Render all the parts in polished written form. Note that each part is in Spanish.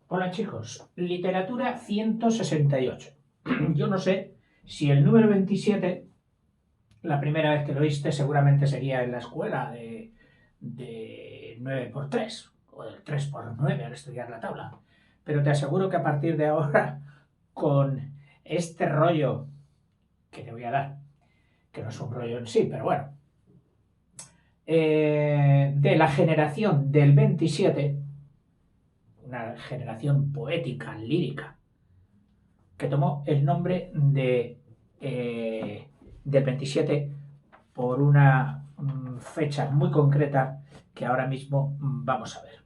Hola chicos, literatura 168. Yo no sé si el número 27, la primera vez que lo oíste seguramente sería en la escuela de 9 por 3 o del 3 por 9 al estudiar la tabla. Pero te aseguro que a partir de ahora, con este rollo que te voy a dar, que no es un rollo en sí, pero bueno, de la generación del 27, una generación poética, lírica, que tomó el nombre del 27 por una fecha muy concreta que ahora mismo vamos a ver.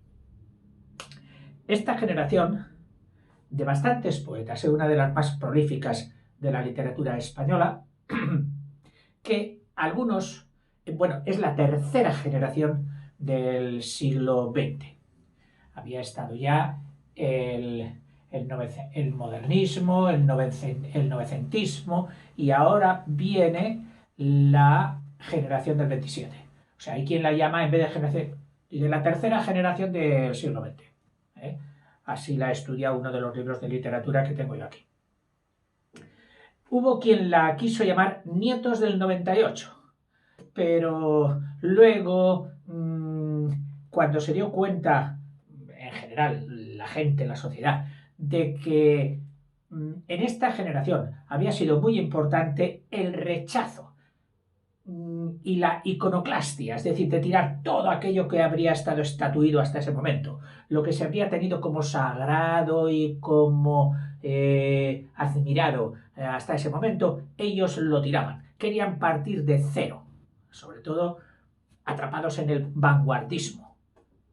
Esta generación de bastantes poetas es una de las más prolíficas de la literatura española, que algunos, bueno, es la tercera generación del siglo XX. Había estado ya el modernismo, el novecentismo, y ahora viene la generación del 27. O sea, hay quien la llama, en vez de generación, de la tercera generación del siglo XX. ¿eh? Así la estudia uno de los libros de literatura que tengo yo aquí. Hubo quien la quiso llamar nietos del 98, pero luego, cuando se dio cuenta, en general, la gente, la sociedad, de que en esta generación había sido muy importante el rechazo y la iconoclastia, es decir, de tirar todo aquello que habría estado estatuido hasta ese momento, lo que se habría tenido como sagrado y como admirado hasta ese momento, ellos lo tiraban, querían partir de cero, sobre todo atrapados en el vanguardismo,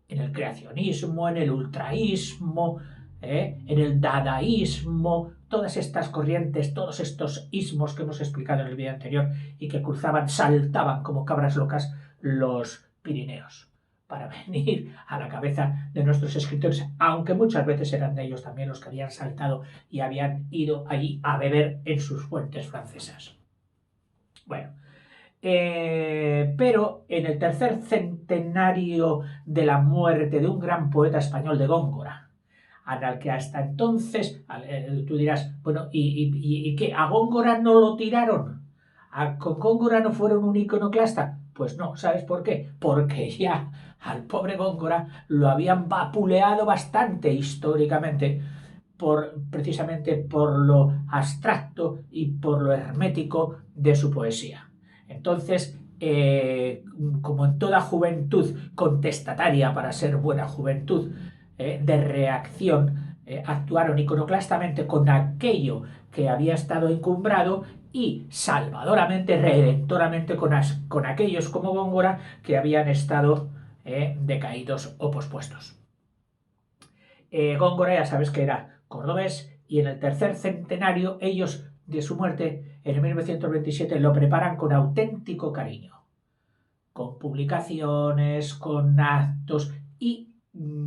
en el creacionismo, en el ultraísmo, en el dadaísmo, todas estas corrientes, todos estos ismos que hemos explicado en el vídeo anterior y que cruzaban, saltaban como cabras locas los Pirineos para venir a la cabeza de nuestros escritores, aunque muchas veces eran de ellos también los que habían saltado y habían ido allí a beber en sus fuentes francesas. Bueno, pero en el tercer centenario de la muerte de un gran poeta español de Góngora, al que hasta entonces, tú dirás, bueno, ¿y qué? ¿A Góngora no lo tiraron? ¿Con Góngora no fueron un iconoclasta? Pues no, ¿sabes por qué? Porque ya al pobre Góngora lo habían vapuleado bastante históricamente, precisamente por lo abstracto y por lo hermético de su poesía. Entonces, como en toda juventud contestataria para ser buena juventud, de reacción, actuaron iconoclastamente con aquello que había estado encumbrado y salvadoramente, redentoramente con aquellos como Góngora que habían estado decaídos o pospuestos. Góngora ya sabes que era cordobés y en el tercer centenario ellos de su muerte en 1927 lo preparan con auténtico cariño, con publicaciones, con actos y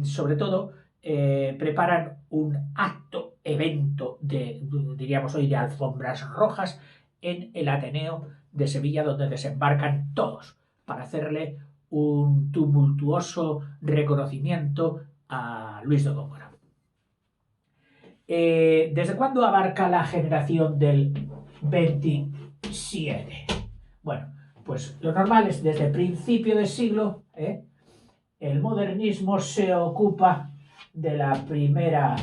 sobre todo preparan un acto, evento diríamos hoy, de alfombras rojas en el Ateneo de Sevilla, donde desembarcan todos para hacerle un tumultuoso reconocimiento a Luis de Góngora. ¿Desde cuándo abarca la generación del 27? Bueno, pues lo normal es desde el principio del siglo, el modernismo se ocupa de la primera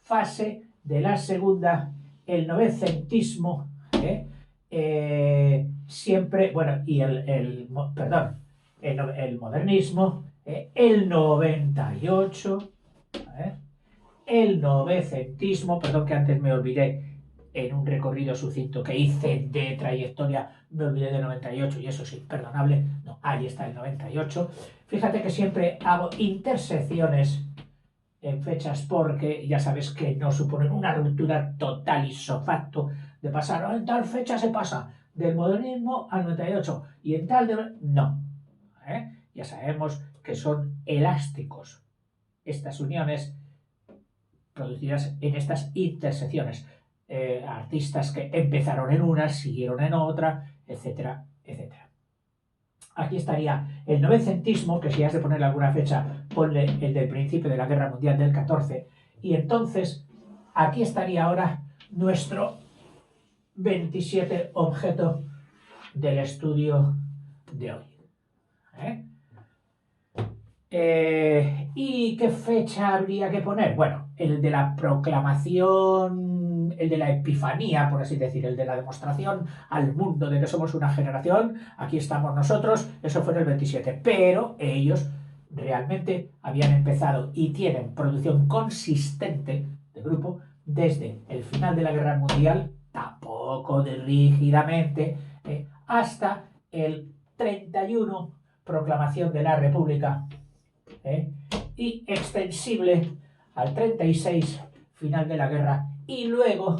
fase, de la segunda, el novecentismo, siempre, bueno, y el modernismo, el 98, el novecentismo, perdón que antes me olvidé en un recorrido sucinto que hice de trayectoria, me olvidé de 98 y eso es imperdonable, no, ahí está el 98. Fíjate que siempre hago intersecciones en fechas porque ya sabes que no suponen una ruptura total y facto de pasar, en tal fecha se pasa del modernismo al 98 y en tal de... No, ya sabemos que son elásticos estas uniones producidas en estas intersecciones. Artistas que empezaron en una, siguieron en otra, etcétera, etcétera. Aquí estaría el novecentismo, que si has de ponerle alguna fecha, ponle el del principio de la Guerra Mundial del 14, Y entonces, aquí estaría ahora nuestro 27 objeto del estudio de hoy. ¿Y qué fecha habría que poner? Bueno, el de la proclamación, el de la epifanía, por así decir, el de la demostración al mundo de que somos una generación, aquí estamos nosotros, eso fue en el 27, pero ellos realmente habían empezado y tienen producción consistente de grupo desde el final de la Guerra Mundial, tampoco de rígidamente, hasta el 31, proclamación de la República, y extensible al 36, final de la guerra, y luego,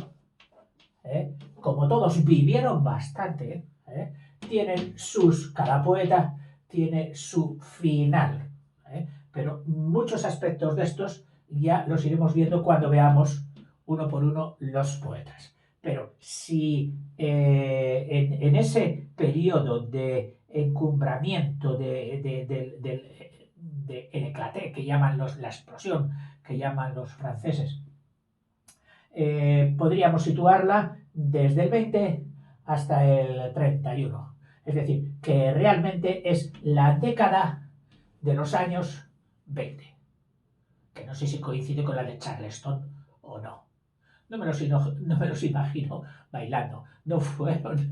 como todos vivieron bastante, tienen cada poeta tiene su final, pero muchos aspectos de estos ya los iremos viendo cuando veamos uno por uno los poetas. Pero si en ese periodo de encumbramiento del el éclaté, que llaman la explosión, que llaman los franceses, podríamos situarla desde el 20 hasta el 31. Es decir, que realmente es la década de los años 20. Que no sé si coincide con la de Charleston o no. No me los imagino bailando. No fueron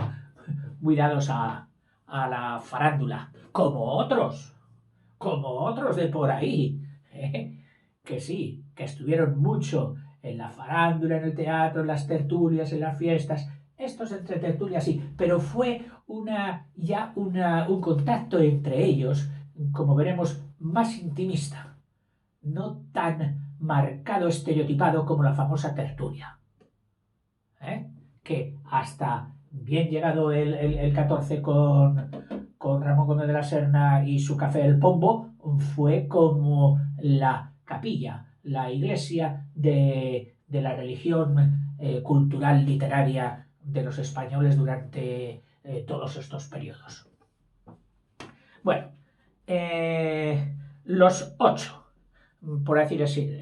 muy dados a la farándula, como otros de por ahí, que sí, que estuvieron mucho en la farándula, en el teatro, en las tertulias, en las fiestas. Estos entre tertulias sí, pero fue un contacto entre ellos, como veremos, más intimista, no tan marcado, estereotipado como la famosa tertulia, que hasta bien llegado el 14 con Ramón Gómez de la Serna y su café El Pombo, fue como la capilla, la iglesia de la religión cultural, literaria de los españoles durante todos estos periodos. Bueno, los 8, por decir así,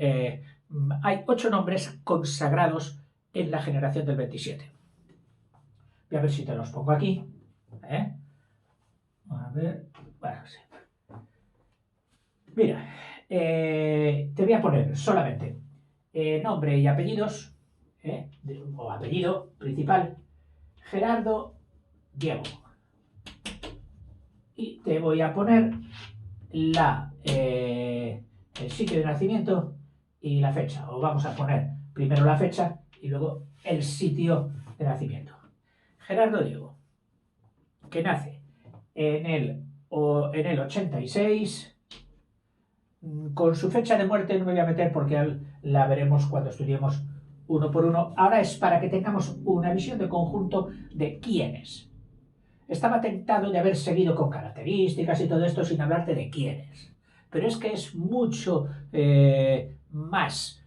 hay 8 nombres consagrados en la generación del 27. Voy a ver si te los pongo aquí. A ver, bueno, sí. Mira, te voy a poner solamente nombre y apellidos, o apellido principal, Gerardo Diego. Y te voy a poner el sitio de nacimiento y la fecha. O vamos a poner primero la fecha y luego el sitio de nacimiento. Gerardo Diego, que nace en el 86, con su fecha de muerte no me voy a meter porque la veremos cuando estudiemos uno por uno. Ahora es para que tengamos una visión de conjunto de quién es. Estaba tentado de haber seguido con características y todo esto sin hablarte de quién es. Pero es que es mucho más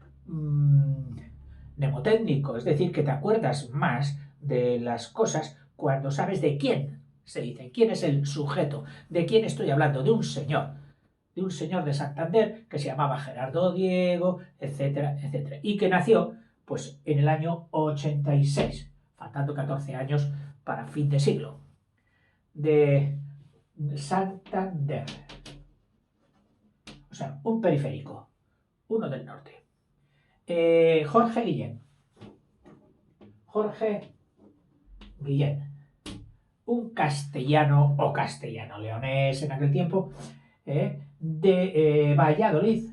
mnemotécnico, es decir, que te acuerdas más de las cosas cuando sabes de quién se dice, quién es el sujeto, de quién estoy hablando, de un señor de Santander que se llamaba Gerardo Diego, etcétera, etcétera, y que nació pues en el año 86, faltando 14 años para fin de siglo, de Santander, o sea, un periférico, uno del norte. Jorge Guillén, un castellano o castellano leonés en aquel tiempo, de Valladolid,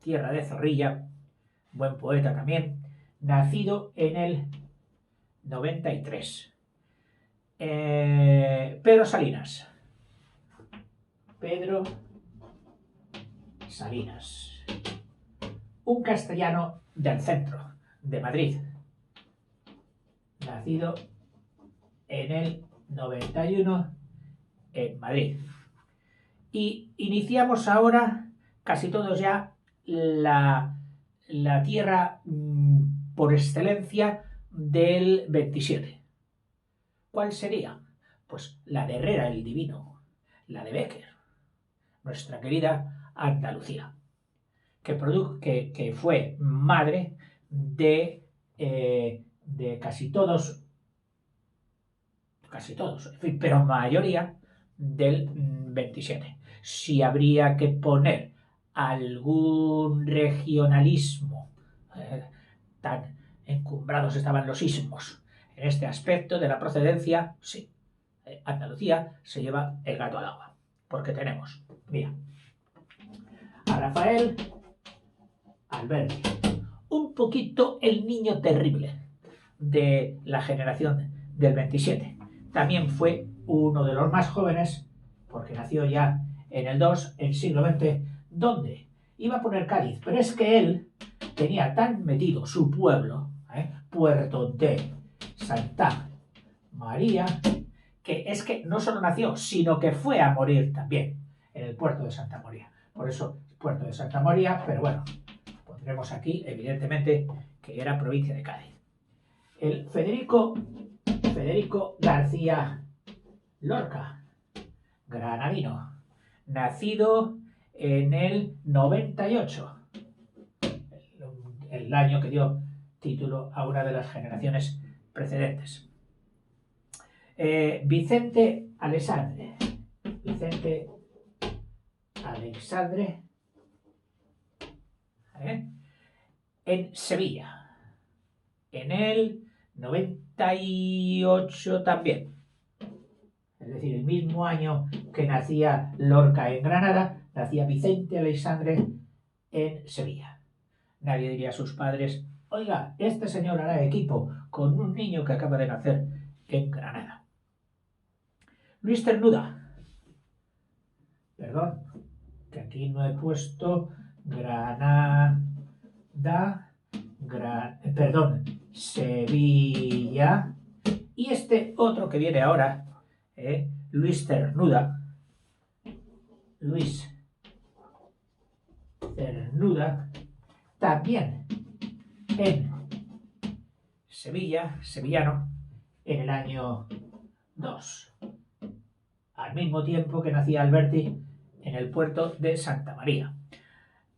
tierra de Zorrilla, buen poeta también, nacido en el 93. Pedro Salinas, un castellano del centro, de Madrid, nacido en el 91 en Madrid. Y iniciamos ahora, casi todos ya, la tierra por excelencia del 27. ¿Cuál sería? Pues la de Herrera el Divino, la de Bécquer, nuestra querida Andalucía, que fue madre de casi todos, en fin, pero mayoría del 27. Si habría que poner algún regionalismo, tan encumbrados estaban los ismos en este aspecto de la procedencia, sí, Andalucía se lleva el gato al agua, porque tenemos, mira, a Rafael Alberti, un poquito el niño terrible de la generación del 27. También fue uno de los más jóvenes, porque nació ya en el 2, el siglo XX, donde iba a poner Cádiz, pero es que él tenía tan metido su pueblo, Puerto de Santa María, que es que no solo nació, sino que fue a morir también en el puerto de Santa María. Por eso, puerto de Santa María, pero bueno, pondremos aquí, evidentemente, que era provincia de Cádiz. El Federico García Lorca, granadino, nacido en el 98, el año que dio título a una de las generaciones precedentes. Vicente Alexandre, en Sevilla, en el 98 también. Es decir, el mismo año que nacía Lorca en Granada, nacía Vicente Alexandre en Sevilla. Nadie diría a sus padres, oiga, este señor hará equipo con un niño que acaba de nacer en Granada. Luis Cernuda. Perdón, que aquí no he puesto Sevilla. Y este otro que viene ahora, Luis Cernuda, también en Sevilla, sevillano, en el año 2, al mismo tiempo que nacía Alberti en el puerto de Santa María.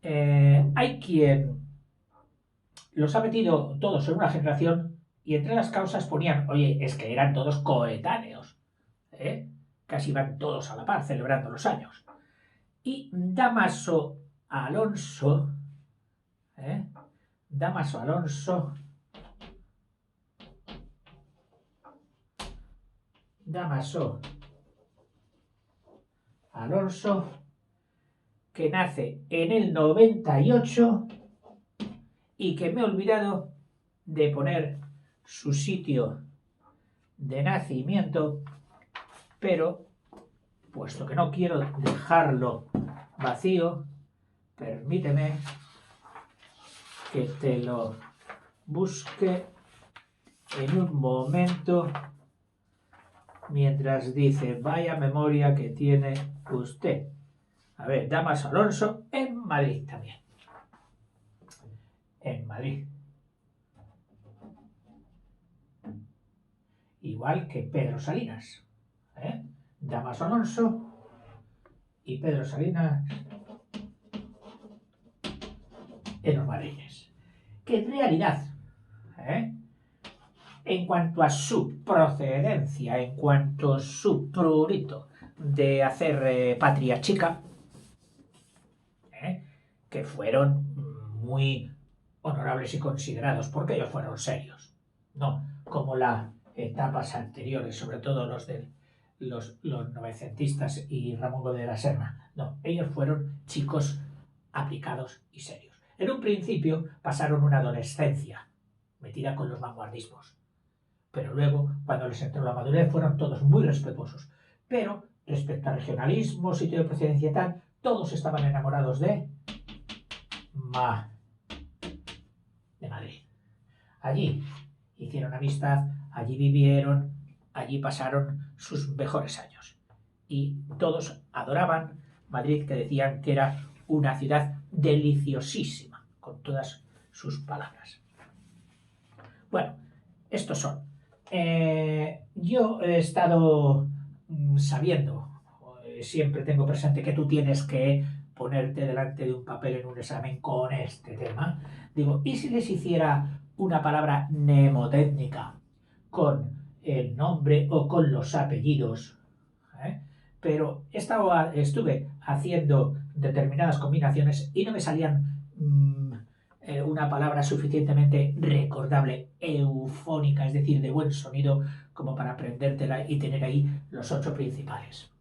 Hay quien los ha metido todos en una generación y entre las causas ponían, oye, es que eran todos coetáneos, casi iban todos a la par celebrando los años. Y Dámaso Alonso, que nace en el 98 y que me he olvidado de poner su sitio de nacimiento, pero puesto que no quiero dejarlo vacío, permíteme que te lo busque en un momento mientras dice, vaya memoria que tiene usted. A ver, Dámaso Alonso en Madrid también. En Madrid. Igual que Pedro Salinas. Dámaso Alonso y Pedro Salinas en los madriles. Que en realidad, en cuanto a su procedencia, en cuanto a su prurito de hacer patria chica, que fueron muy honorables y considerados, porque ellos fueron serios, no como las etapas anteriores, sobre todo los de los novecentistas y Ramón Gómez de la Serna. No, ellos fueron chicos aplicados y serios. En un principio pasaron una adolescencia metida con los vanguardismos, pero luego, cuando les entró la madurez, fueron todos muy respetuosos. Pero respecto a regionalismo, sitio de procedencia y tal, todos estaban enamorados de Madrid. Allí hicieron amistad, allí vivieron, allí pasaron sus mejores años. Y todos adoraban Madrid, que decían que era una ciudad deliciosísima, con todas sus palabras. Bueno, estos son. Yo he estado sabiendo, siempre tengo presente que tú tienes que ponerte delante de un papel en un examen con este tema. Digo, ¿y si les hiciera una palabra mnemotécnica con el nombre o con los apellidos? Pero estuve haciendo determinadas combinaciones y no me salían una palabra suficientemente recordable, eufónica, es decir, de buen sonido, como para aprendértela y tener ahí los 8 principales.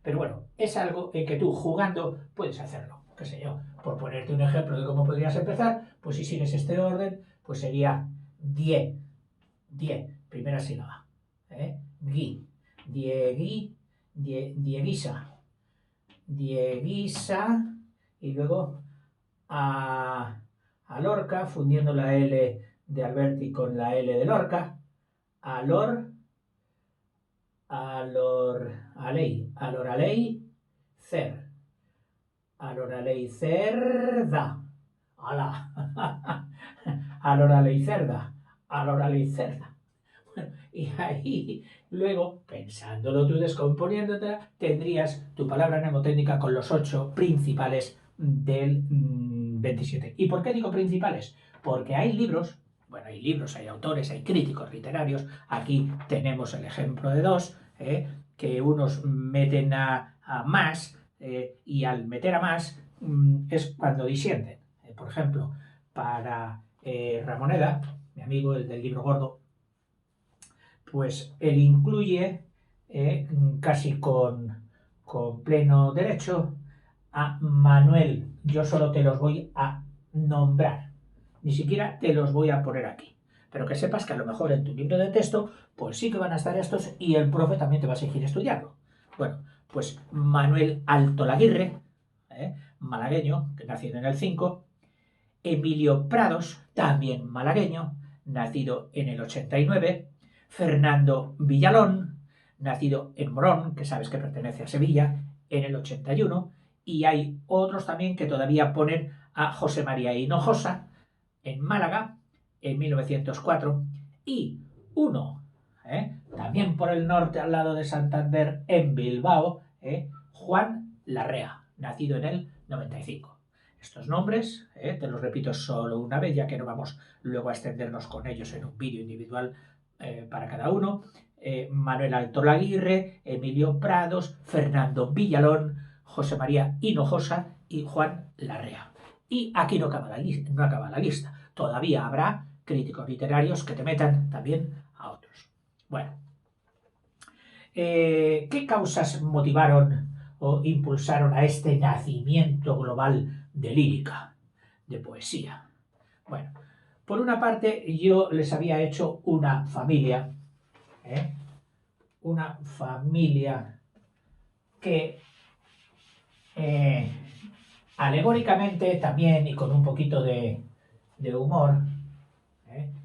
Pero bueno, es algo en que tú jugando puedes hacerlo. Qué sé yo, por ponerte un ejemplo de cómo podrías empezar, pues si sigues este orden, pues sería die, primera sílaba. Gui, diegui, dieguisa, y luego a Lorca, fundiendo la L de Alberti con la L de Lorca, aloralei, cerda, ala, aloralei cerda. Y ahí, luego, pensándolo tú, descomponiéndote, tendrías tu palabra mnemotécnica con los 8 principales del 27. ¿Y por qué digo principales? Porque hay libros, bueno, hay autores, hay críticos literarios. Aquí tenemos el ejemplo de 2, que unos meten a más, y al meter a más es cuando disienten. Por ejemplo, para Ramoneda, mi amigo, el del libro gordo, pues él incluye casi con pleno derecho a Manuel. Yo solo te los voy a nombrar, ni siquiera te los voy a poner aquí. Pero que sepas que a lo mejor en tu libro de texto, pues sí que van a estar estos y el profe también te va a exigir estudiarlo. Bueno, pues Manuel Altolaguirre, malagueño, que nacido en el 5, Emilio Prados, también malagueño, nacido en el 89, Fernando Villalón, nacido en Morón, que sabes que pertenece a Sevilla, en el 81, y hay otros también que todavía ponen a José María Hinojosa, en Málaga, en 1904, y uno, también por el norte, al lado de Santander, en Bilbao, Juan Larrea, nacido en el 95. Estos nombres, te los repito solo una vez, ya que no vamos luego a extendernos con ellos en un vídeo individual para cada uno. Manuel Altolaguirre, Emilio Prados, Fernando Villalón, José María Hinojosa y Juan Larrea. Y aquí no acaba la lista. Todavía habrá críticos literarios que te metan también a otros. Bueno, ¿qué causas motivaron o impulsaron a este nacimiento global de lírica, de poesía? Bueno, por una parte yo les había hecho una familia que alegóricamente también y con un poquito de humor,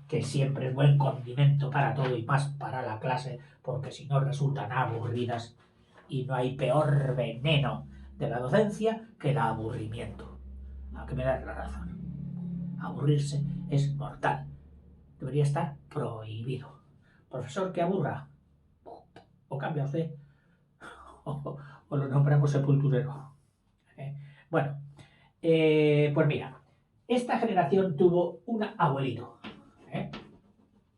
que siempre es buen condimento para todo y más para la clase, porque si no resultan aburridas y no hay peor veneno de la docencia que el aburrimiento. ¿A qué me das la razón? Aburrirse es mortal. Debería estar prohibido. Profesor que aburra, o cambia usted, o lo nombramos sepulturero. Bueno, pues mira, esta generación tuvo un abuelito,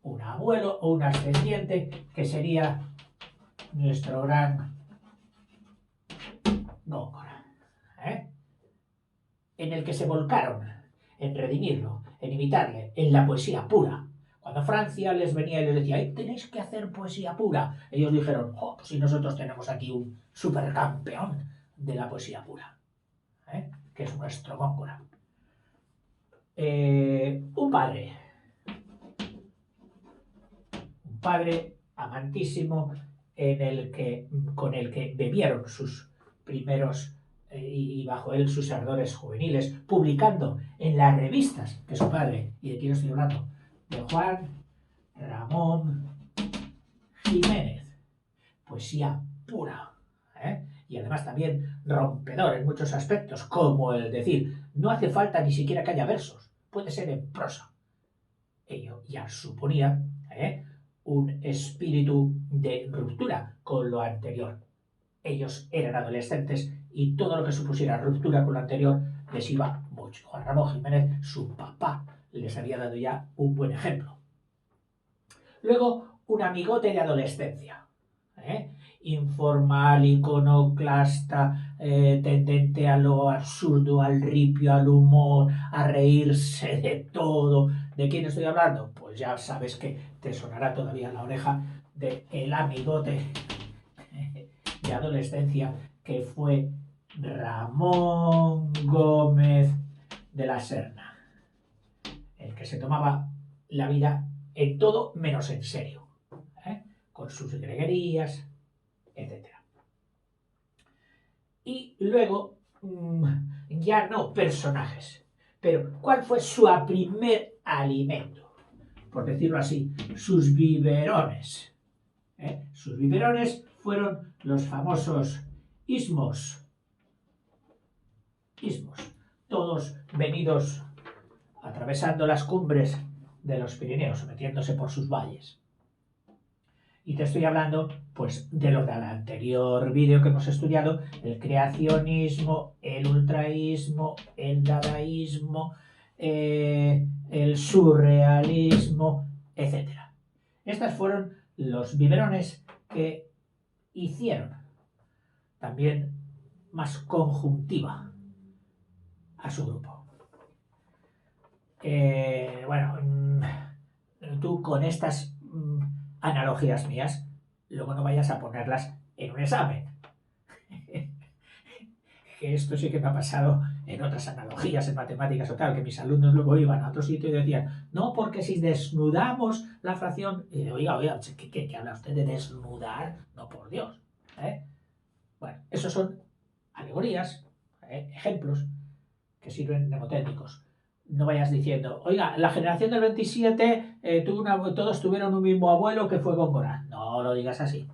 un abuelo o un ascendiente que sería nuestro gran Góngora, en el que se volcaron en redimirlo, en imitarle, en la poesía pura. Cuando Francia les venía y les decía, tenéis que hacer poesía pura, ellos dijeron, pues si nosotros tenemos aquí un supercampeón de la poesía pura, que es nuestro Góngora. Un padre amantísimo con el que bebieron sus primeros y bajo él sus ardores juveniles, publicando en las revistas de su padre, y de quién estoy hablando, de Juan Ramón Jiménez, poesía pura, y además también rompedor en muchos aspectos, como el decir, no hace falta ni siquiera que haya versos, puede ser en prosa. Ello ya suponía un espíritu de ruptura con lo anterior. Ellos eran adolescentes y todo lo que supusiera ruptura con lo anterior les iba mucho. Juan Ramón Jiménez, su papá, les había dado ya un buen ejemplo. Luego, un amigote de adolescencia, informal, iconoclasta, tendente a lo absurdo, al ripio, al humor, a reírse de todo. ¿De quién estoy hablando? Pues ya sabes que te sonará todavía la oreja de el amigote de adolescencia que fue Ramón Gómez de la Serna, el que se tomaba la vida en todo menos en serio, con sus greguerías, etc. Y luego, ya no personajes, pero ¿cuál fue su primer alimento? Por decirlo así, sus biberones. Sus biberones fueron los famosos ismos, todos venidos atravesando las cumbres de los Pirineos, metiéndose por sus valles. Y te estoy hablando, pues, de lo del anterior vídeo que hemos estudiado, el creacionismo, el ultraísmo, el dadaísmo, el surrealismo, etc. Estos fueron los biberones que hicieron también más conjuntiva a su grupo. Tú con estas analogías mías, luego no vayas a ponerlas en un examen. Que esto sí que me ha pasado en otras analogías, en matemáticas o tal, que mis alumnos luego iban a otro sitio y decían, no, porque si desnudamos la fracción, y oiga, ¿qué habla usted de desnudar? No, por Dios. Bueno, esos son alegorías, ejemplos que sirven mnemotécnicos. No vayas diciendo, oiga, la generación del 27 todos tuvieron un mismo abuelo que fue Góngora. No lo digas así.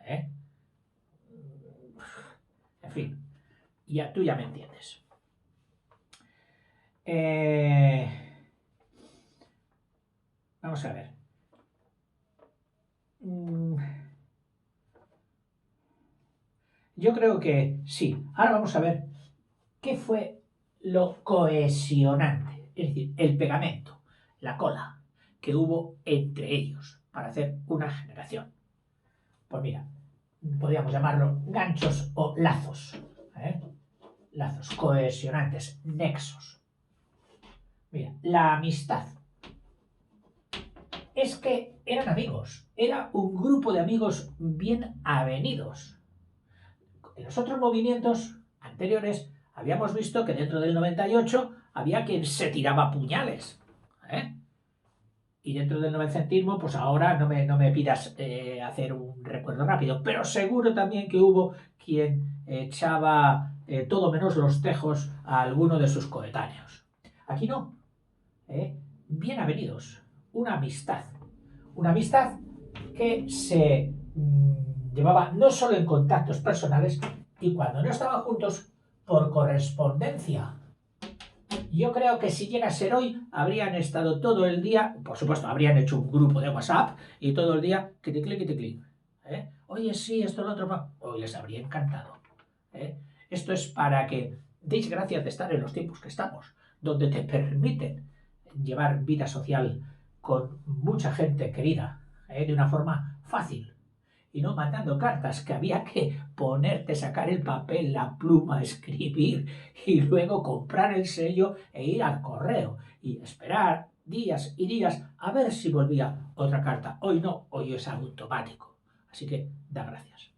En fin, tú ya me entiendes. Vamos a ver. Yo creo que sí. Ahora vamos a ver qué fue lo cohesionante, es decir, el pegamento, la cola que hubo entre ellos para hacer una generación. Pues mira, podríamos llamarlo ganchos o lazos, lazos cohesionantes, nexos. Mira, la amistad. Es que eran amigos, era un grupo de amigos bien avenidos. En los otros movimientos anteriores habíamos visto que dentro del 98 había quien se tiraba puñales. Y dentro del novecentismo, pues ahora no me pidas hacer un recuerdo rápido, pero seguro también que hubo quien echaba todo menos los tejos a alguno de sus coetáneos. Aquí no. Bien avenidos. Una amistad que se llevaba no solo en contactos personales, y cuando no estaban juntos, por correspondencia. Yo creo que si llega a ser hoy, habrían estado todo el día, por supuesto, habrían hecho un grupo de WhatsApp y todo el día, clic. Oye, sí, esto, lo otro, hoy les habría encantado. Esto es para que deis gracias de estar en los tiempos que estamos, donde te permiten llevar vida social con mucha gente querida, de una forma fácil. Y no mandando cartas, que había que ponerte, sacar el papel, la pluma, escribir y luego comprar el sello e ir al correo y esperar días y días a ver si volvía otra carta. Hoy no, hoy es automático. Así que da gracias.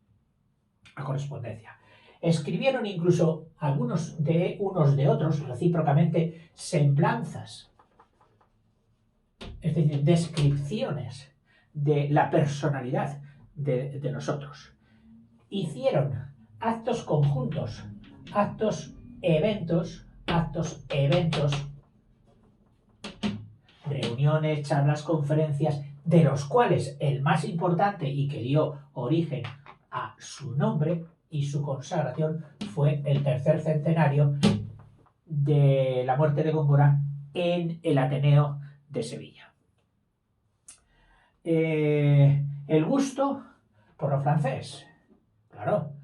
A correspondencia. Escribieron incluso algunos de unos de otros, recíprocamente, semblanzas, es decir, descripciones de la personalidad de nosotros. Hicieron actos conjuntos, eventos, reuniones, charlas, conferencias, de los cuales el más importante y que dio origen a su nombre y su consagración fue el tercer centenario de la muerte de Góngora en el Ateneo de Sevilla. El gusto por lo francés, claro,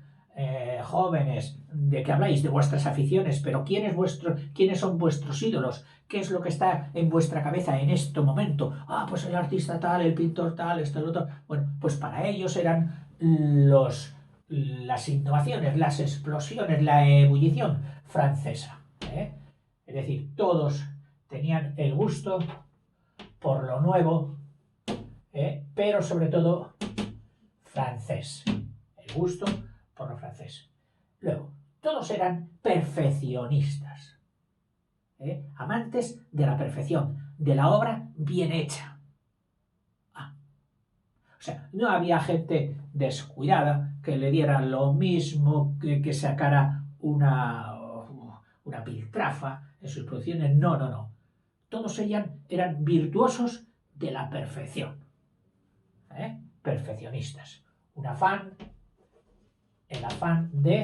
jóvenes, de que habláis de vuestras aficiones, pero ¿quiénes son vuestros ídolos? ¿Qué es lo que está en vuestra cabeza en este momento? Ah, pues el artista tal, el pintor tal, esto, el otro. Bueno, pues para ellos eran las innovaciones, las explosiones, la ebullición francesa. Es decir, todos tenían el gusto por lo nuevo, pero sobre todo francés. El gusto por lo francés. Luego, todos eran perfeccionistas, amantes de la perfección, de la obra bien hecha. O sea, no había gente descuidada que le diera lo mismo que sacara una piltrafa en sus producciones. No, no, no. Todos eran virtuosos de la perfección. Perfeccionistas. El afán de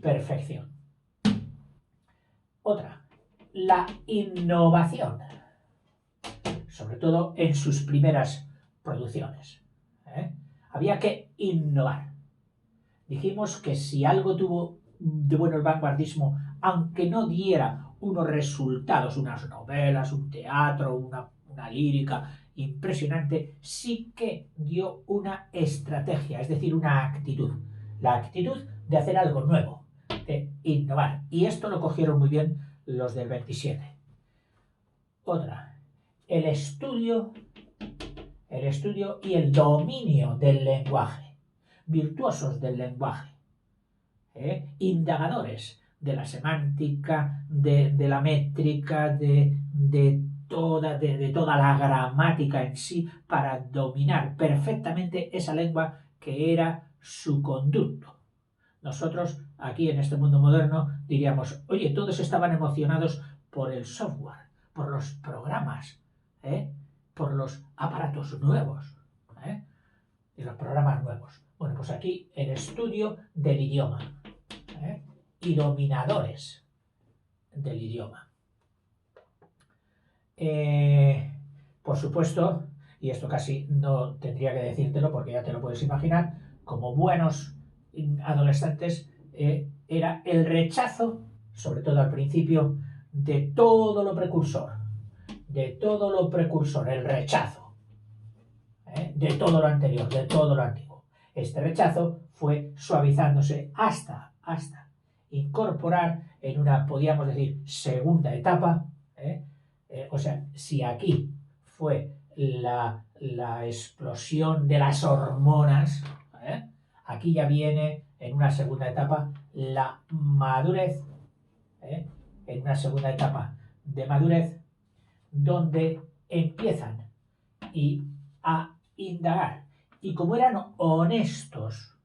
perfección. Otra, la innovación, sobre todo en sus primeras producciones. Había que innovar. Dijimos que si algo tuvo de bueno el vanguardismo, aunque no diera unos resultados, unas novelas, un teatro, una lírica impresionante, sí que dio una estrategia, es decir, una actitud. La actitud de hacer algo nuevo, de innovar. Y esto lo cogieron muy bien los del 27. Otra, el estudio y el dominio del lenguaje. Virtuosos del lenguaje. Indagadores de la semántica, de la métrica, de toda la gramática en sí, para dominar perfectamente esa lengua que era su conducto. Nosotros, aquí en este mundo moderno, diríamos, oye, todos estaban emocionados por el software, por los programas, por los aparatos nuevos, y los programas nuevos. Bueno, pues aquí el estudio del idioma, y dominadores del idioma. Por supuesto, y esto casi no tendría que decírtelo porque ya te lo puedes imaginar, como buenos adolescentes, era el rechazo, sobre todo al principio, de todo lo precursor, el rechazo, de todo lo anterior, de todo lo antiguo. Este rechazo fue suavizándose hasta incorporar en una, podríamos decir, segunda etapa. O sea, si aquí fue la explosión de las hormonas, aquí ya viene en una segunda etapa la madurez, en una segunda etapa de madurez, donde empiezan a indagar. Y como eran honestos,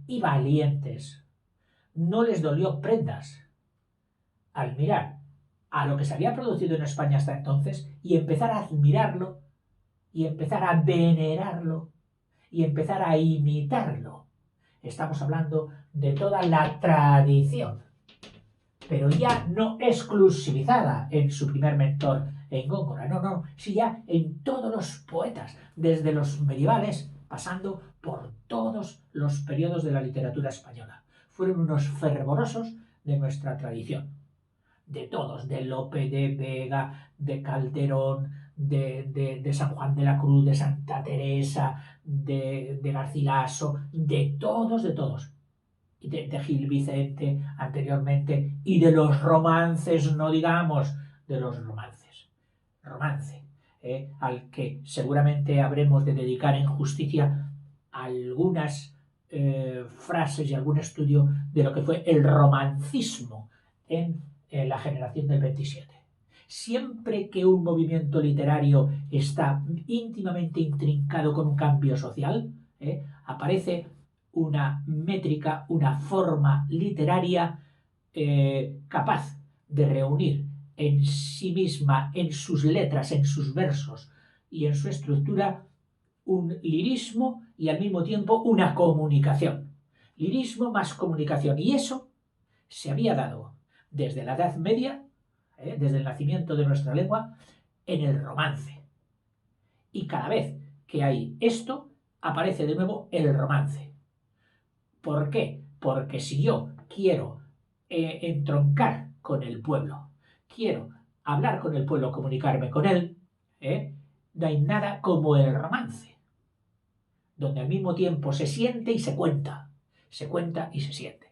y valientes, no les dolió prendas al mirar a lo que se había producido en España hasta entonces y empezar a admirarlo y empezar a venerarlo y empezar a imitarlo. Estamos hablando de toda la tradición, pero ya no exclusivizada en su primer mentor en Góngora, no, sí ya en todos los poetas, desde los medievales, pasando por todos los periodos de la literatura española. Fueron unos fervorosos de nuestra tradición. De todos, de Lope de Vega, de Calderón, de San Juan de la Cruz, de Santa Teresa, de Garcilaso, de todos. De Gil Vicente anteriormente, y de los romances, no digamos, de los romances. Romance, al que seguramente habremos de dedicar en justicia algunas frases y algún estudio de lo que fue el romancismo en la generación del 27. Siempre que un movimiento literario está íntimamente intrincado con un cambio social, aparece una métrica, una forma literaria capaz de reunir en sí misma, en sus letras, en sus versos y en su estructura, un lirismo y al mismo tiempo una comunicación. Lirismo más comunicación. Y eso se había dado desde la Edad Media, desde el nacimiento de nuestra lengua, en el romance. Y cada vez que hay esto, aparece de nuevo el romance. ¿Por qué? Porque si yo quiero entroncar con el pueblo, quiero hablar con el pueblo, comunicarme con él, no hay nada como el romance, donde al mismo tiempo se siente y se cuenta y se siente,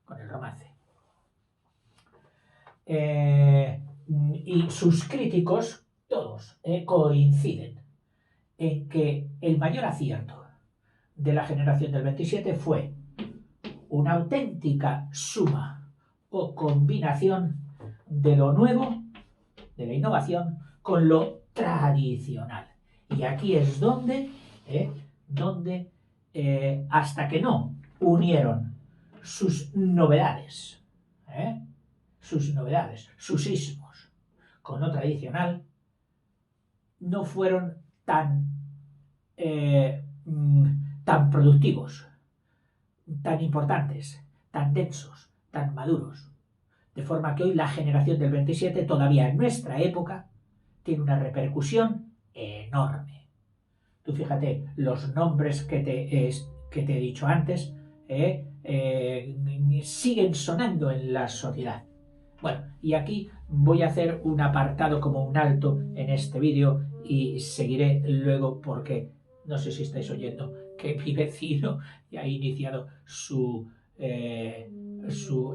con el romance. Y sus críticos, todos, coinciden en que el mayor acierto de la generación del 27 fue una auténtica suma o combinación de lo nuevo, de la innovación, con lo tradicional. Y aquí es donde hasta que no unieron sus novedades, sus ismos, con lo tradicional, no fueron tan productivos, tan importantes, tan densos, tan maduros. De forma que hoy la generación del 27, todavía en nuestra época, tiene una repercusión enorme. Tú fíjate, los nombres que te he dicho antes siguen sonando en la sociedad. Bueno, y aquí voy a hacer un apartado, como un alto en este vídeo, y seguiré luego porque no sé si estáis oyendo que mi vecino ya ha iniciado su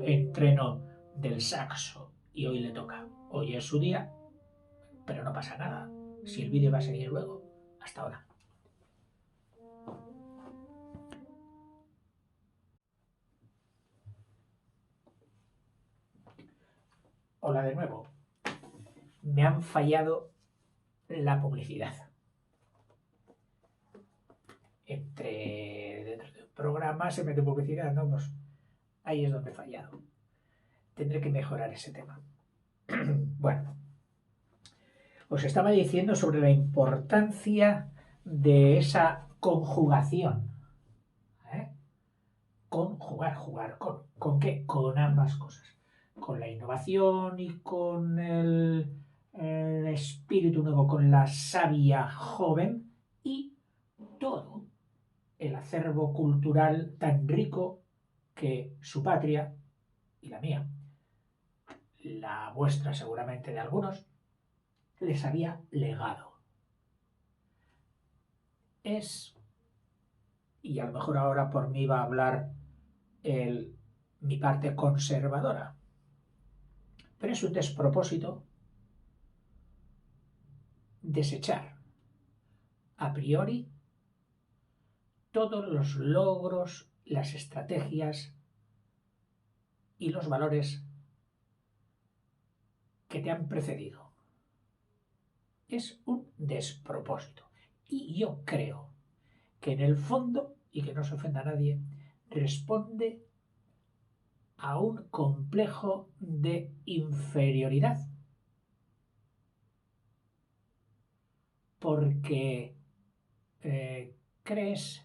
entreno del saxo y hoy le toca. Hoy es su día, pero no pasa nada. Si el vídeo va a seguir luego. Hasta ahora. Hola de nuevo. Me han fallado la publicidad. Dentro de un programa se mete publicidad, ¿no? Pues ahí es donde he fallado. Tendré que mejorar ese tema. Bueno, os estaba diciendo sobre la importancia de esa conjugación. Jugar, ¿con qué? Con ambas cosas. Con la innovación y con el espíritu nuevo, con la savia joven y todo el acervo cultural tan rico que su patria y la mía, la vuestra seguramente de algunos, les había legado. Y a lo mejor ahora por mí va a hablar mi parte conservadora, pero es un despropósito desechar a priori todos los logros, las estrategias y los valores que te han precedido. Es un despropósito. Y yo creo que en el fondo, y que no se ofenda a nadie, responde a un complejo de inferioridad. Porque crees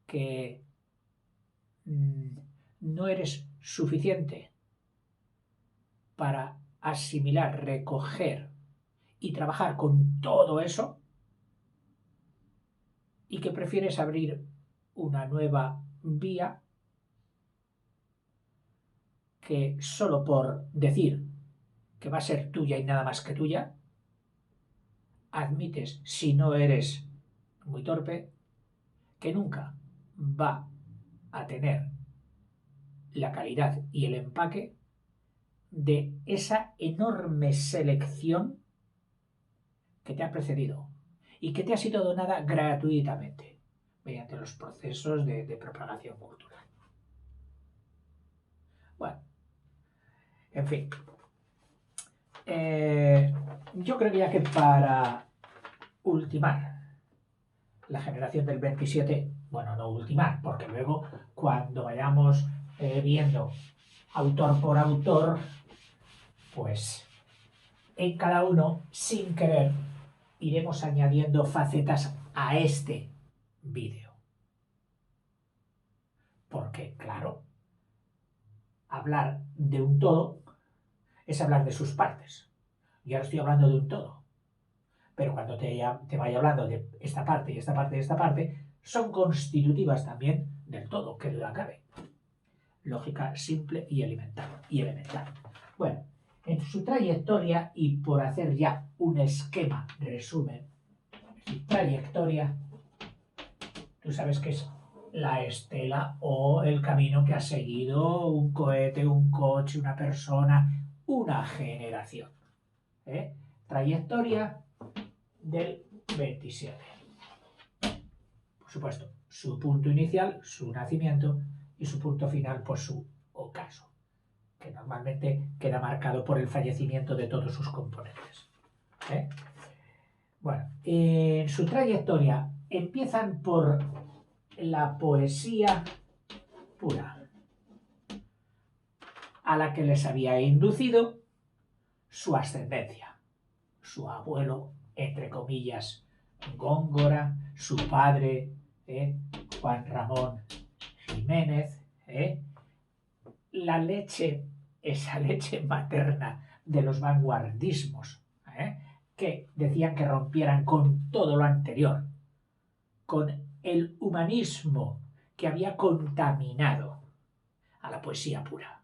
que no eres suficiente para asimilar, recoger y trabajar con todo eso, y que prefieres abrir una nueva vía que solo por decir que va a ser tuya y nada más que tuya, admites, si no eres muy torpe, que nunca va a tener la calidad y el empaque de esa enorme selección que te ha precedido y que te ha sido donada gratuitamente mediante los procesos de propagación cultural. Bueno, en fin. Yo creía que para ultimar la generación del 27, bueno, no ultimar, porque luego cuando vayamos viendo autor por autor, pues en cada uno, sin querer, iremos añadiendo facetas a este vídeo. Porque, claro, hablar de un todo es hablar de sus partes. Y ahora estoy hablando de un todo. pero cuando te vaya hablando de esta parte y esta parte y esta parte, son constitutivas también del todo, que duda cabe. Lógica simple y elemental. Bueno, en su trayectoria, y por hacer ya un esquema resumen, trayectoria, tú sabes que es la estela o el camino que ha seguido un cohete, un coche, una persona, una generación. Trayectoria del 27. Por supuesto, su punto inicial, su nacimiento, y su punto final, pues su ocaso, que normalmente queda marcado por el fallecimiento de todos sus componentes. Bueno, en su trayectoria empiezan por la poesía pura, a la que les había inducido su ascendencia, su abuelo, entre comillas, Góngora, su padre, Juan Ramón Jiménez, la leche, esa leche materna de los vanguardismos, que decían que rompieran con todo lo anterior, con el humanismo que había contaminado a la poesía pura.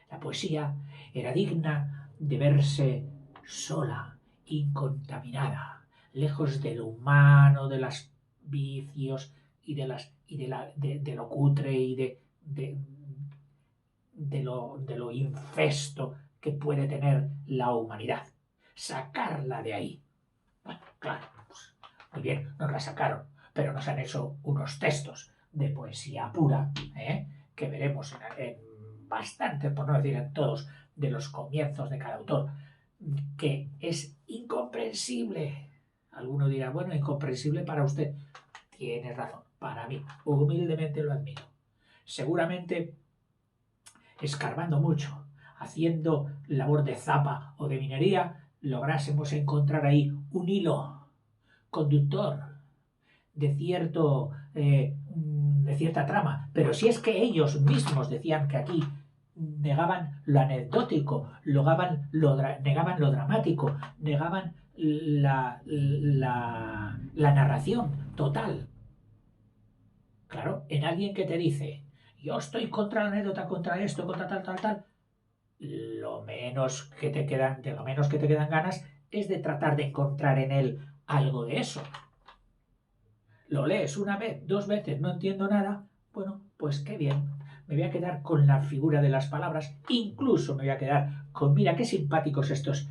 La poesía era digna de verse sola, incontaminada, lejos de lo humano, de los vicios y de lo cutre y de lo infesto que puede tener la humanidad. Sacarla de ahí. Bueno, claro, pues, muy bien, nos la sacaron, pero nos han hecho unos textos de poesía pura, que veremos en bastante, por no decir en todos, de los comienzos de cada autor, que es incomprensible. Alguno dirá, bueno, incomprensible para usted. Tiene razón, para mí, humildemente lo admito. Seguramente, escarbando mucho, haciendo labor de zapa o de minería, lográsemos encontrar ahí un hilo conductor de cierta trama. Pero si es que ellos mismos decían que aquí negaban lo anecdótico, negaban lo dramático, negaban la narración total. Claro, en alguien que te dice, yo estoy contra la anécdota, contra esto, contra tal, de lo menos que te quedan ganas es de tratar de encontrar en él algo de eso. Lo lees una vez, 2 veces, no entiendo nada, bueno, pues qué bien. Me voy a quedar con la figura de las palabras, incluso me voy a quedar con, mira, qué simpáticos estos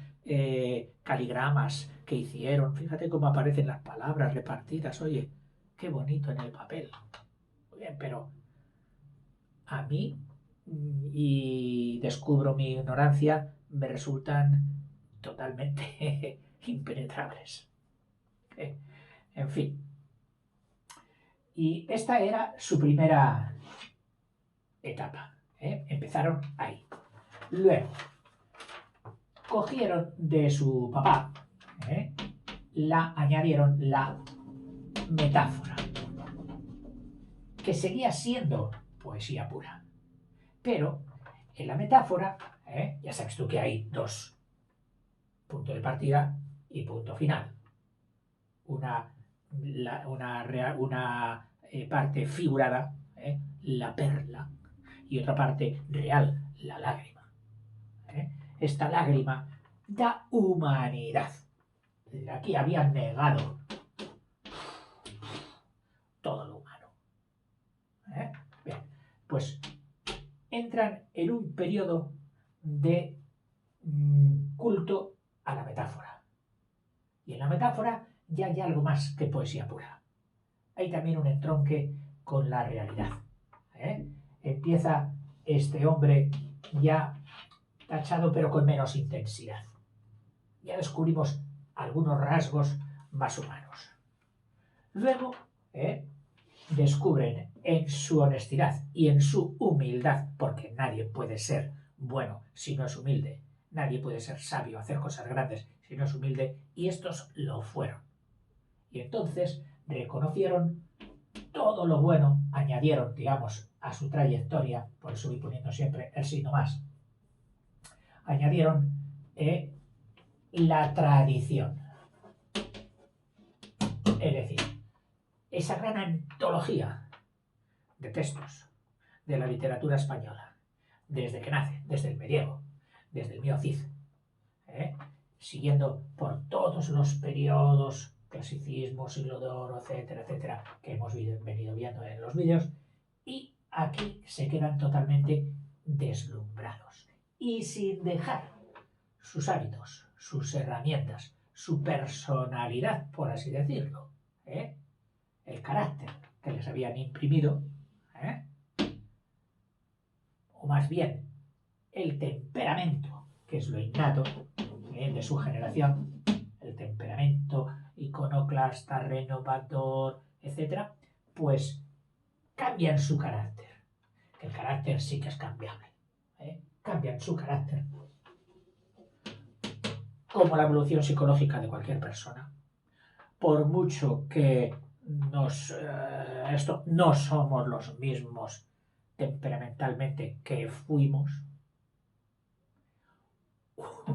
caligramas que hicieron. Fíjate cómo aparecen las palabras repartidas, oye, qué bonito en el papel. Muy bien, pero a mí, y descubro mi ignorancia, me resultan totalmente impenetrables. En fin. Y esta era su primera etapa. Empezaron ahí. Luego, cogieron de su papá, añadieron la metáfora, que seguía siendo poesía pura. Pero en la metáfora, ya sabes tú que hay 2, punto de partida y punto final. Una parte figurada, la perla, y otra parte real, la lágrima. Esta lágrima da humanidad. Aquí habían negado todo lo humano. Bien, pues entran en un periodo de culto a la metáfora. Y en la metáfora ya hay algo más que poesía pura. Hay también un entronque con la realidad. Empieza este hombre ya tachado, pero con menos intensidad. Ya descubrimos algunos rasgos más humanos. Luego, descubren en su honestidad y en su humildad, porque nadie puede ser bueno si no es humilde, nadie puede ser sabio, hacer cosas grandes si no es humilde, y estos lo fueron. Y entonces reconocieron todo lo bueno, añadieron, digamos, a su trayectoria, por eso voy poniendo siempre el signo más, añadieron la tradición. Es decir, esa gran antología de textos de la literatura española, desde que nace, desde el medievo, desde el Mío Cid, siguiendo por todos los periodos, clasicismo, siglo de oro, etcétera, etcétera, que hemos venido viendo en los vídeos, y aquí se quedan totalmente deslumbrados y sin dejar sus hábitos, sus herramientas, su personalidad, por así decirlo, el carácter que les habían imprimido, o más bien el temperamento, que es lo innato de su generación, el temperamento iconoclasta, renovador, etcétera, pues cambian su carácter. El carácter sí que es cambiable. Cambian su carácter como la evolución psicológica de cualquier persona. Por mucho que no somos los mismos temperamentalmente que fuimos,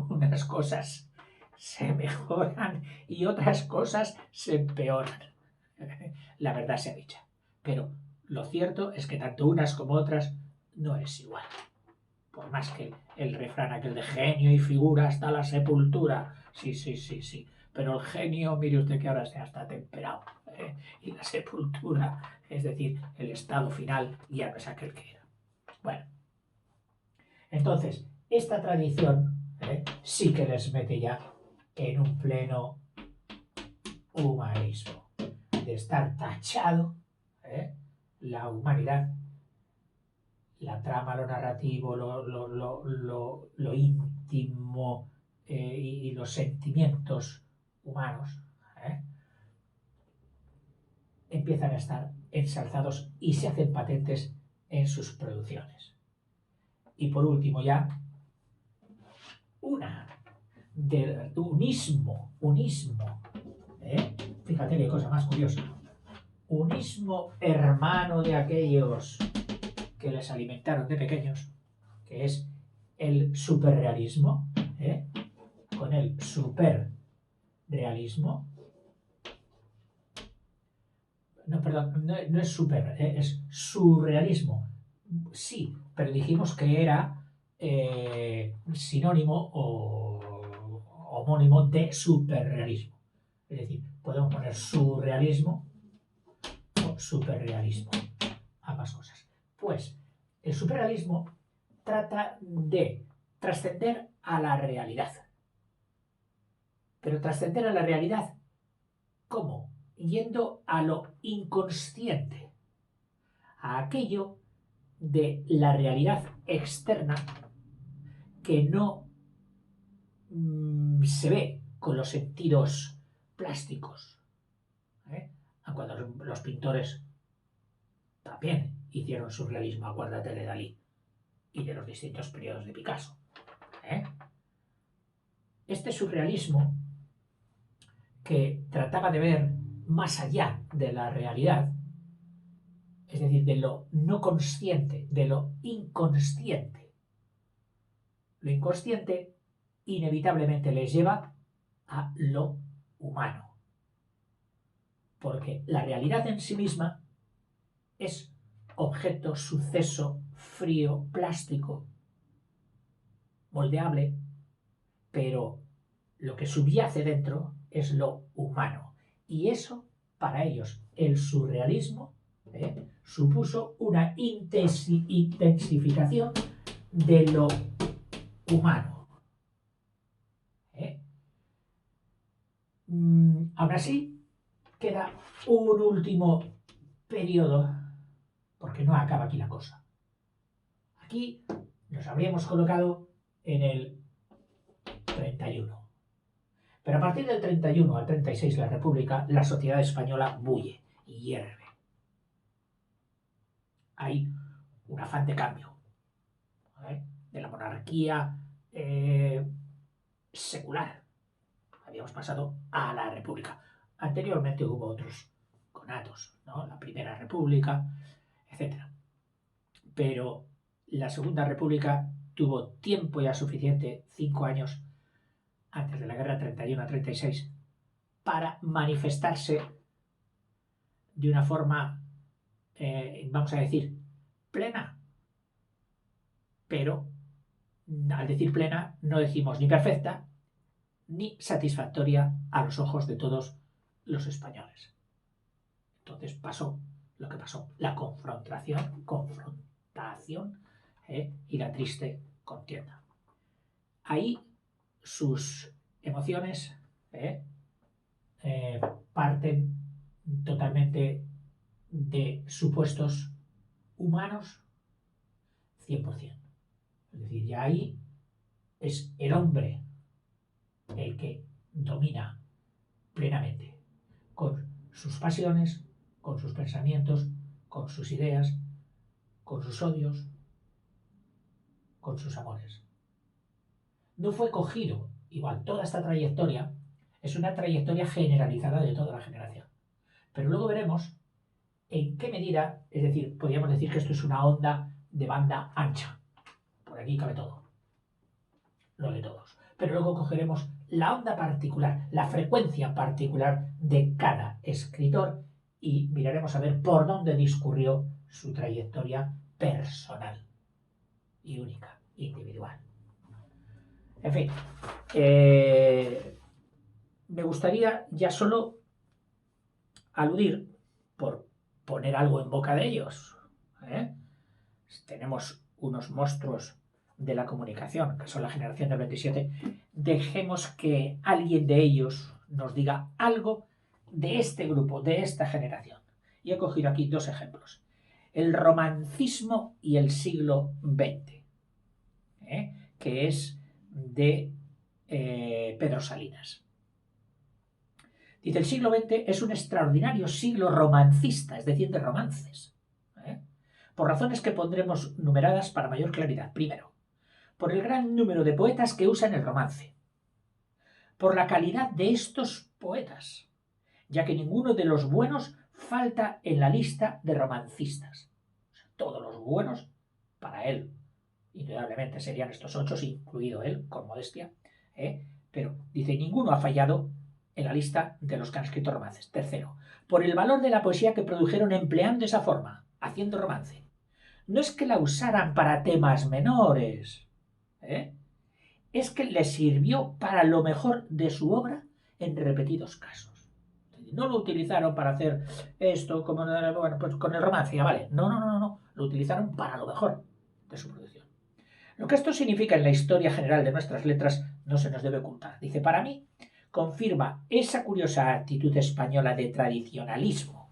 unas cosas se mejoran y otras cosas se empeoran. La verdad sea dicha. Pero lo cierto es que tanto unas como otras no es igual. Por más que el refrán aquel de genio y figura hasta la sepultura. Sí. Pero el genio, mire usted que ahora ya está temperado. Y la sepultura, es decir, el estado final, ya no es aquel que era. Bueno, entonces, esta tradición sí que les mete ya en un pleno humanismo. De estar tachado la humanidad, la trama, lo narrativo, lo íntimo y los sentimientos humanos empiezan a estar ensalzados y se hacen patentes en sus producciones. Y por último ya, una del unismo, fíjate qué cosa más curiosa, unismo hermano de aquellos que les alimentaron de pequeños, que es el superrealismo, con el superrealismo. No, perdón, no es super, es surrealismo. Sí, pero dijimos que era sinónimo o homónimo de superrealismo. Es decir, podemos poner surrealismo o superrealismo, ambas cosas. Pues el superrealismo trata de trascender a la realidad. Pero trascender a la realidad, ¿cómo? Yendo a lo inconsciente, a aquello de la realidad externa que no se ve con los sentidos plásticos. Cuando los pintores también hicieron surrealismo, acuérdate de Dalí y de los distintos periodos de Picasso. Este surrealismo, que trataba de ver más allá de la realidad, es decir, de lo no consciente, de lo inconsciente. Lo inconsciente inevitablemente les lleva a lo humano. Porque la realidad en sí misma es objeto, suceso, frío, plástico, moldeable, pero lo que subyace dentro es lo humano. Y eso, para ellos, el surrealismo, supuso una intensificación de lo humano. Ahora sí, queda un último periodo, porque no acaba aquí la cosa. Aquí nos habríamos colocado en el 31. Pero a partir del 31 al 36, la República, la sociedad española bulle y hierve. Hay un afán de cambio, de la monarquía secular. Habíamos pasado a la República. Anteriormente hubo otros conatos, ¿no? La Primera República, etc. Pero la Segunda República tuvo tiempo ya suficiente, 5 años, antes de la guerra 31 a 36, para manifestarse de una forma, vamos a decir, plena. Pero al decir plena no decimos ni perfecta ni satisfactoria a los ojos de todos los españoles. Entonces pasó lo que pasó, la confrontación y la triste contienda. Ahí sus emociones parten totalmente de supuestos humanos 100%. Es decir, ya ahí es el hombre el que domina plenamente, con sus pasiones, con sus pensamientos, con sus ideas, con sus odios, con sus amores. No fue cogido, igual, toda esta trayectoria es una trayectoria generalizada de toda la generación. Pero luego veremos en qué medida, es decir, podríamos decir que esto es una onda de banda ancha. Por aquí cabe todo, lo de todos. Pero luego cogeremos la onda particular, la frecuencia particular de cada escritor y miraremos a ver por dónde discurrió su trayectoria personal y única, individual. En fin, me gustaría ya solo aludir, por poner algo en boca de ellos. Tenemos unos monstruos de la comunicación, que son la generación del 27, dejemos que alguien de ellos nos diga algo de este grupo, de esta generación. Y he cogido aquí dos ejemplos. El romancismo y el siglo XX, que es de Pedro Salinas. Dice, el siglo XX es un extraordinario siglo romancista, es decir, de romances. Por razones que pondremos numeradas para mayor claridad. Primero, por el gran número de poetas que usan el romance. Por la calidad de estos poetas, ya que ninguno de los buenos falta en la lista de romancistas. O sea, todos los buenos, para él, indudablemente serían estos 8, incluido él, con modestia, pero dice, ninguno ha fallado en la lista de los que han escrito romances. Tercero, por el valor de la poesía que produjeron empleando esa forma, haciendo romance. No es que la usaran para temas menores, es que les sirvió para lo mejor de su obra en repetidos casos. No lo utilizaron para hacer esto, como, bueno, pues con el romance, ya vale. No, lo utilizaron para lo mejor de su producción. Lo que esto significa en la historia general de nuestras letras no se nos debe ocultar. Dice, para mí, confirma esa curiosa actitud española de tradicionalismo,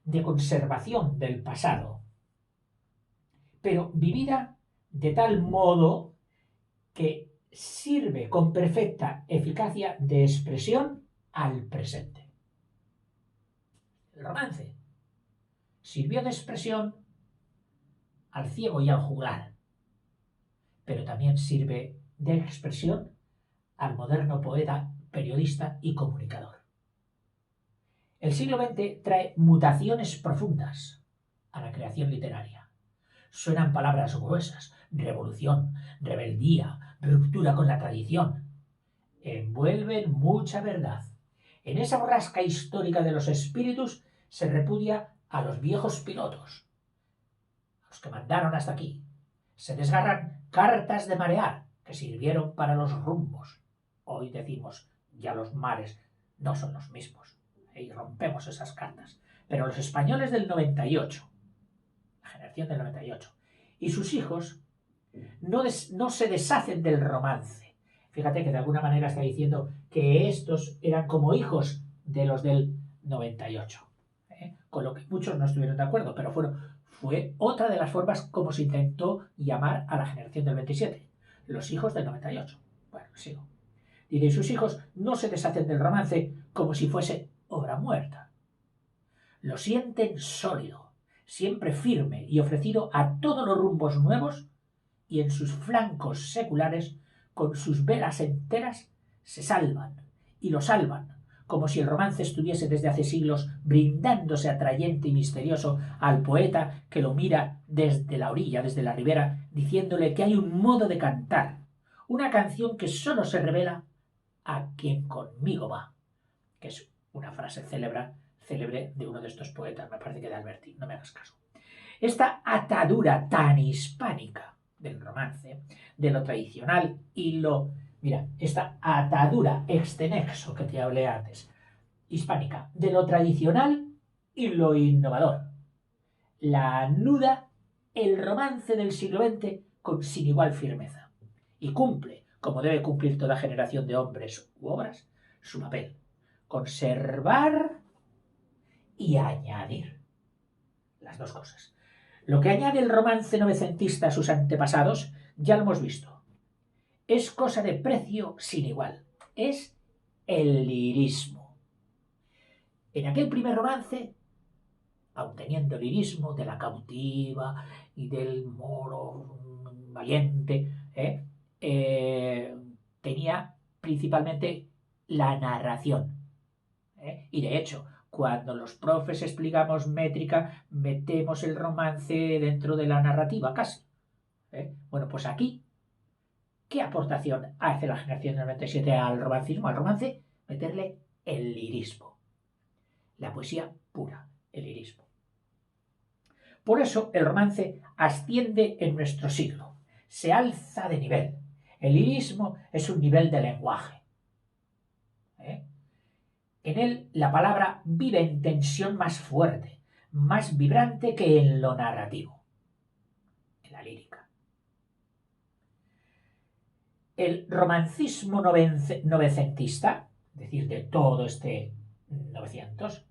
de conservación del pasado, pero vivida de tal modo que sirve con perfecta eficacia de expresión al presente. El romance sirvió de expresión al ciego y al juglar, pero también sirve de expresión al moderno poeta, periodista y comunicador. El siglo XX trae mutaciones profundas a la creación literaria. Suenan palabras gruesas, revolución, rebeldía, ruptura con la tradición. Envuelven mucha verdad. En esa borrasca histórica de los espíritus se repudia a los viejos pilotos, a los que mandaron hasta aquí. Se desgarran cartas de marear que sirvieron para los rumbos. Hoy decimos, ya los mares no son los mismos. Y rompemos esas cartas. Pero los españoles del 98, la generación del 98, y sus hijos no se deshacen del romance. Fíjate que de alguna manera está diciendo que estos eran como hijos de los del 98. Con lo que muchos no estuvieron de acuerdo, pero fue otra de las formas como se intentó llamar a la generación del 27. Los hijos del 98. Bueno, sigo. Y sus hijos no se deshacen del romance como si fuese obra muerta. Lo sienten sólido, siempre firme y ofrecido a todos los rumbos nuevos, y en sus flancos seculares, con sus velas enteras, se salvan, y lo salvan, como si el romance estuviese desde hace siglos brindándose atrayente y misterioso al poeta que lo mira desde la orilla, desde la ribera, diciéndole que hay un modo de cantar, una canción que sólo se revela a quien conmigo va, que es una frase célebre célebre de uno de estos poetas, me parece que de Alberti, no me hagas caso. Esta atadura tan hispánica del romance, de lo tradicional y lo... Mira, esta atadura extenexo que te hablé antes, hispánica, de lo tradicional y lo innovador. La anuda el romance del siglo XX con sin igual firmeza y cumple, como debe cumplir toda generación de hombres u obras, su papel. Conservar y añadir. Las dos cosas. Lo que añade el romance novecentista a sus antepasados, ya lo hemos visto. Es cosa de precio sin igual. Es el lirismo. En aquel primer romance, aun teniendo el lirismo de la cautiva y del moro valiente, tenía principalmente la narración. Y de hecho, cuando los profes explicamos métrica, metemos el romance dentro de la narrativa casi. Bueno, pues aquí, ¿qué aportación hace la generación del 97 al romancismo? Al romance, meterle el lirismo. La poesía pura, el lirismo. Por eso el romance asciende en nuestro siglo, se alza de nivel. El lirismo es un nivel de lenguaje. En él la palabra vive en tensión más fuerte, más vibrante que en lo narrativo, en la lírica. El romancismo novecentista, es decir, de todo este 900,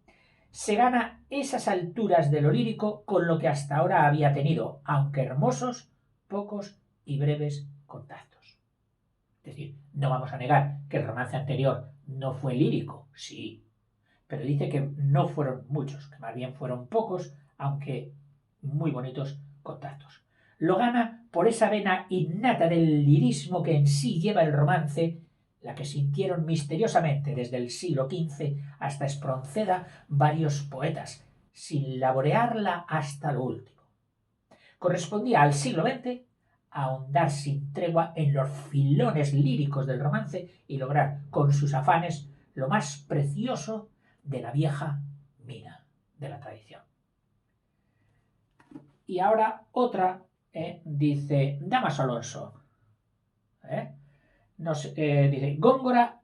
se gana esas alturas de lo lírico con lo que hasta ahora había tenido, aunque hermosos, pocos y breves contactos. Es decir, no vamos a negar que el romance anterior no fue lírico, sí, pero dice que no fueron muchos, que más bien fueron pocos, aunque muy bonitos contactos. Lo gana por esa vena innata del lirismo que en sí lleva el romance, la que sintieron misteriosamente desde el siglo XV hasta Espronceda varios poetas, sin laborearla hasta lo último. Correspondía al siglo XX ahondar sin tregua en los filones líricos del romance y lograr con sus afanes lo más precioso de la vieja mina de la tradición. Y ahora otra, dice Damaso Alonso, dice Góngora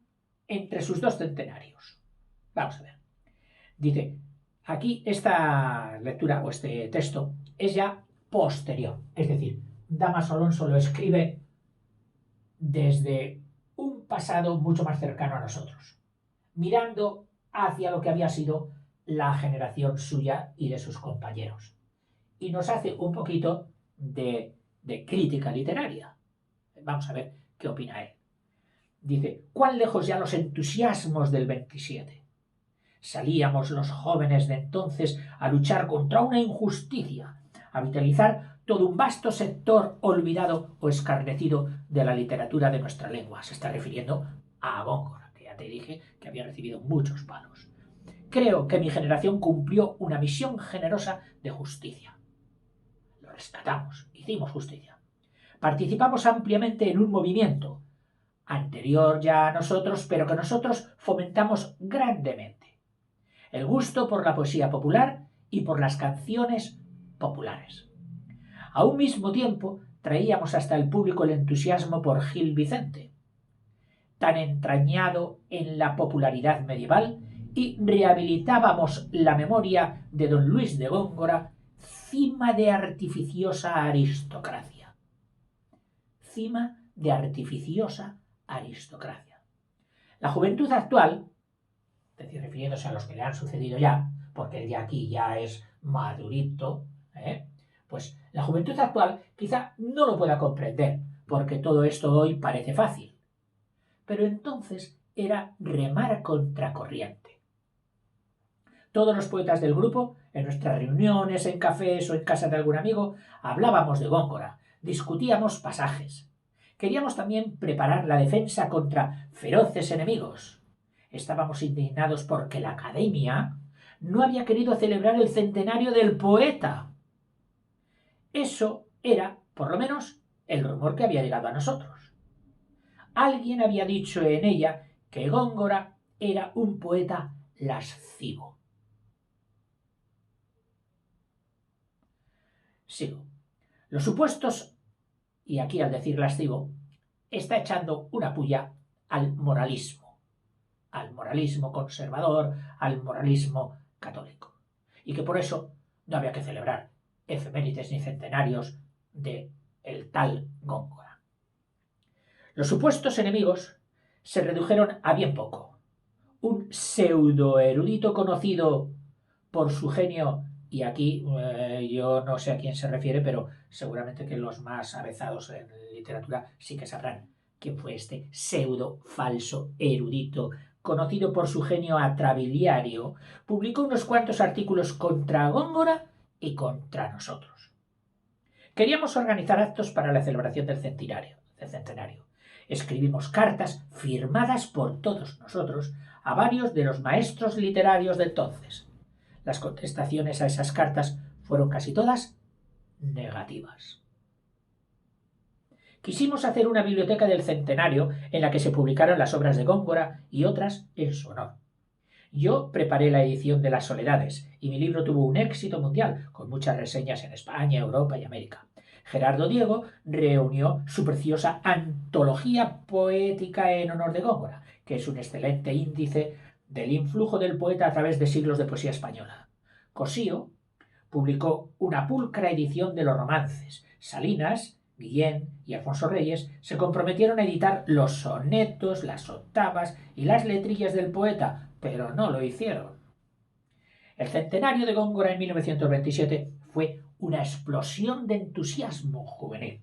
entre sus dos centenarios. Vamos a ver. Dice, aquí esta lectura o este texto es ya posterior, es decir, Damaso Alonso lo escribe desde un pasado mucho más cercano a nosotros, mirando hacia lo que había sido la generación suya y de sus compañeros. Y nos hace un poquito de crítica literaria. Vamos a ver qué opina él. Dice, ¿cuán lejos ya los entusiasmos del 27? Salíamos los jóvenes de entonces a luchar contra una injusticia, a vitalizar todo un vasto sector olvidado o escarnecido de la literatura de nuestra lengua. Se está refiriendo a Góngora, que ya te dije que había recibido muchos palos. Creo que mi generación cumplió una misión generosa de justicia. Lo rescatamos, hicimos justicia. Participamos ampliamente en un movimiento, anterior ya a nosotros, pero que nosotros fomentamos grandemente. El gusto por la poesía popular y por las canciones populares. A un mismo tiempo traíamos hasta el público el entusiasmo por Gil Vicente, tan entrañado en la popularidad medieval, y rehabilitábamos la memoria de don Luis de Góngora, cima de artificiosa aristocracia. Cima de artificiosa aristocracia. La juventud actual, es decir, refiriéndose a los que le han sucedido ya, porque él ya aquí ya es madurito, pues la juventud actual quizá no lo pueda comprender, porque todo esto hoy parece fácil. Pero entonces era remar contracorriente. Todos los poetas del grupo, en nuestras reuniones, en cafés o en casa de algún amigo, hablábamos de Góngora, discutíamos pasajes. Queríamos también preparar la defensa contra feroces enemigos. Estábamos indignados porque la Academia no había querido celebrar el centenario del poeta. Eso era, por lo menos, el rumor que había llegado a nosotros. Alguien había dicho en ella que Góngora era un poeta lascivo. Sigo. Los supuestos, y aquí al decir lascivo, está echando una puya al moralismo conservador, al moralismo católico. Y que por eso no había que celebrar efemérides ni centenarios de el tal Góngora. Los supuestos enemigos se redujeron a bien poco. Un pseudo erudito conocido por su genio, y aquí yo no sé a quién se refiere, pero seguramente que los más avezados en literatura sí que sabrán quién fue este pseudo falso erudito conocido por su genio atrabiliario, publicó unos cuantos artículos contra Góngora y contra nosotros. Queríamos organizar actos para la celebración del centenario. Escribimos cartas firmadas por todos nosotros a varios de los maestros literarios de entonces. Las contestaciones a esas cartas fueron casi todas negativas. Quisimos hacer una biblioteca del centenario en la que se publicaran las obras de Góngora y otras en su honor. Yo preparé la edición de Las Soledades y mi libro tuvo un éxito mundial, con muchas reseñas en España, Europa y América. Gerardo Diego reunió su preciosa antología poética en honor de Góngora, que es un excelente índice del influjo del poeta a través de siglos de poesía española. Cosío publicó una pulcra edición de los romances. Salinas, Guillén y Alfonso Reyes se comprometieron a editar los sonetos, las octavas y las letrillas del poeta, pero no lo hicieron. El centenario de Góngora en 1927 fue una explosión de entusiasmo juvenil.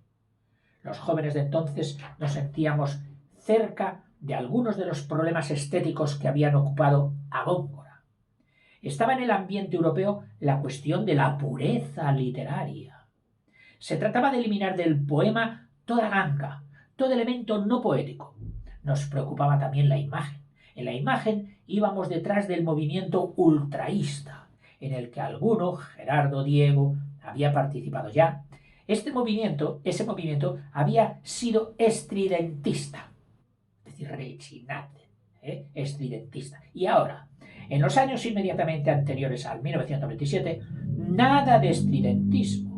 Los jóvenes de entonces nos sentíamos cerca de algunos de los problemas estéticos que habían ocupado a Góngora. Estaba en el ambiente europeo la cuestión de la pureza literaria. Se trataba de eliminar del poema toda ganga, todo elemento no poético. Nos preocupaba también la imagen. En la imagen íbamos detrás del movimiento ultraísta, en el que alguno, Gerardo Diego, había participado ya. Ese movimiento había sido estridentista, es decir, rechinante, estridentista. Y ahora, en los años inmediatamente anteriores al 1927, nada de estridentismo.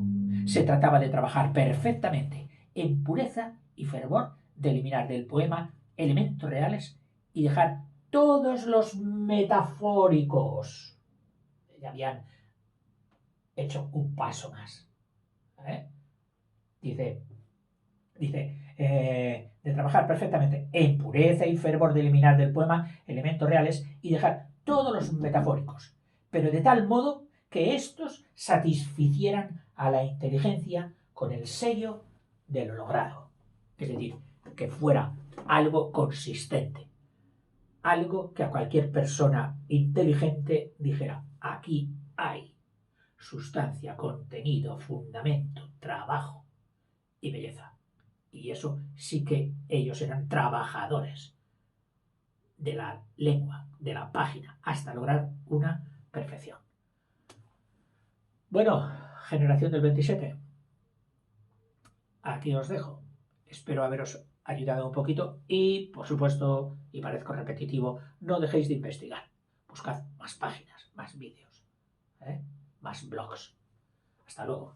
Se trataba de trabajar perfectamente en pureza y fervor, de eliminar del poema elementos reales y dejar todos los metafóricos. Ya habían hecho un paso más. Dice, de trabajar perfectamente en pureza y fervor, de eliminar del poema elementos reales y dejar todos los metafóricos, pero de tal modo que éstos satisficieran a la inteligencia con el sello de lo logrado. Es decir, que fuera algo consistente, algo que a cualquier persona inteligente dijera: aquí hay sustancia, contenido, fundamento, trabajo y belleza. Y eso sí que ellos eran trabajadores de la lengua, de la página, hasta lograr una perfección. Bueno, generación del 27, aquí os dejo. Espero haberos ayudado un poquito y, por supuesto, y parezco repetitivo, no dejéis de investigar. Buscad más páginas, más vídeos, más blogs. Hasta luego.